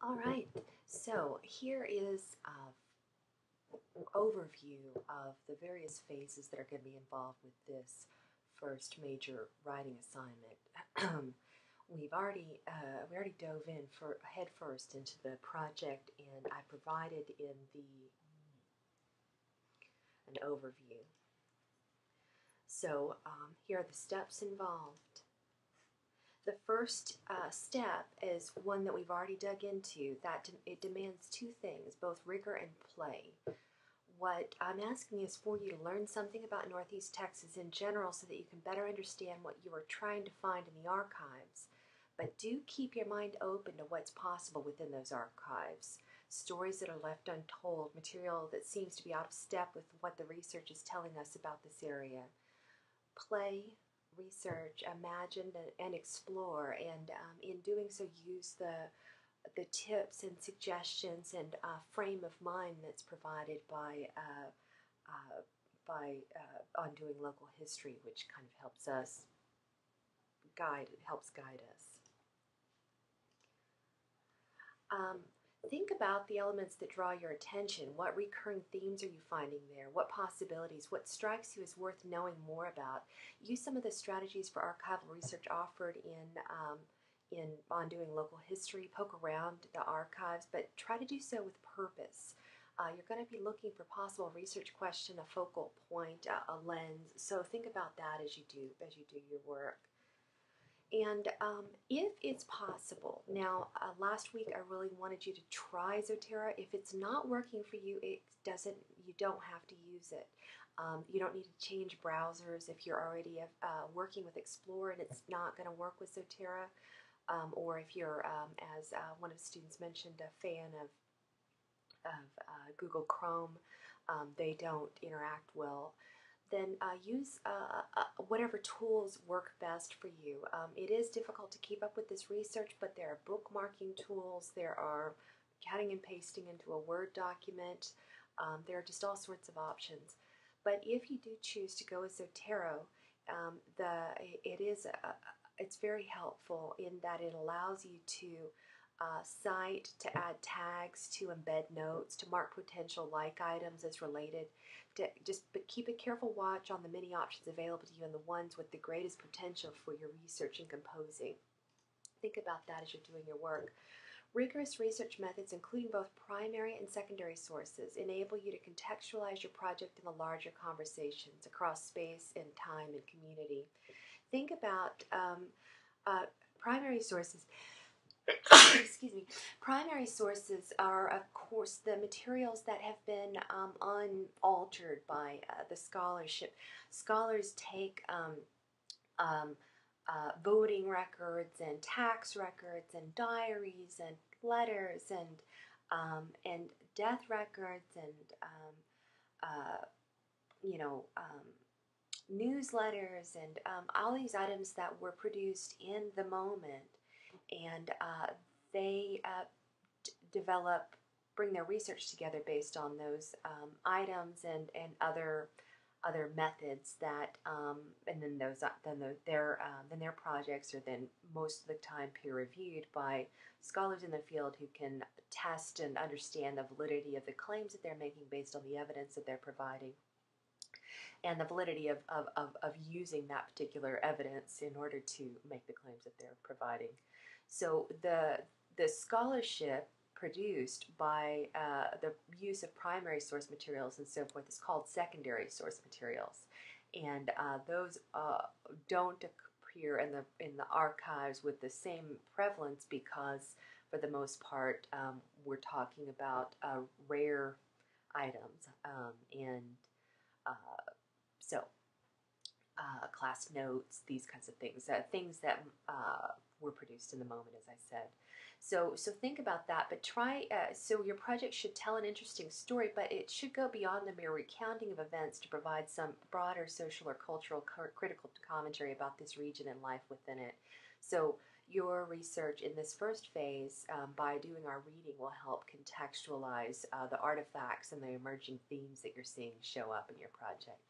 All right, so here is an overview of the various phases that are going to be involved with this first major writing assignment. We already dove in for head first into the project, and I provided in the an overview. So here are the steps involved. The first step is one that we've already dug into, that it demands two things, both rigor and play. What I'm asking is for you to learn something about Northeast Texas in general so that you can better understand what you are trying to find in the archives. But do keep your mind open to what's possible within those archives. Stories that are left untold, material that seems to be out of step with what the research is telling us about this area. Play, research, imagine, and explore, and in doing so use the tips and suggestions and frame of mind that's provided by Undoing Local History, which kind of helps guide us. Think about the elements that draw your attention. What recurring themes are you finding there? What possibilities? What strikes you as worth knowing more about? Use some of the strategies for archival research offered in Undoing Local History. Poke around the archives, but try to do so with purpose. You're going to be looking for possible research question, a focal point, a lens. So think about that as you do your work. And if it's possible, now last week I really wanted you to try Zotero. If it's not working for you, you don't have to use it. You don't need to change browsers if you're already working with Explorer and it's not going to work with Zotero, or if you're, as one of the students mentioned, a fan of Google Chrome, they don't interact well. Then use whatever tools work best for you. It is difficult to keep up with this research, but there are bookmarking tools, there are cutting and pasting into a Word document, there are just all sorts of options. But if you do choose to go with Zotero, it's very helpful in that it allows you to cite, to add tags, to embed notes, to mark potential like items as related. But keep a careful watch on the many options available to you and the ones with the greatest potential for your research and composing. Think about that as you're doing your work. Rigorous research methods, including both primary and secondary sources, enable you to contextualize your project in the larger conversations across space and time and community. Think about primary sources. Excuse me. Primary sources are, of course, the materials that have been unaltered by the scholarship. Scholars take voting records and tax records and diaries and letters and death records and newsletters and all these items that were produced in the moment, and they bring their research together based on those items and other methods that, and then their projects are then most of the time peer reviewed by scholars in the field who can test and understand the validity of the claims that they're making based on the evidence that they're providing, and the validity of using that particular evidence in order to make the claims that they're providing. So the scholarship produced by the use of primary source materials and so forth is called secondary source materials, and those don't appear in the archives with the same prevalence because, for the most part, we're talking about rare items, and so class notes, these kinds of things, things that were produced in the moment, as I said. So think about that, but so your project should tell an interesting story, but it should go beyond the mere recounting of events to provide some broader social or cultural critical commentary about this region and life within it. So your research in this first phase, by doing our reading, will help contextualize the artifacts and the emerging themes that you're seeing show up in your project.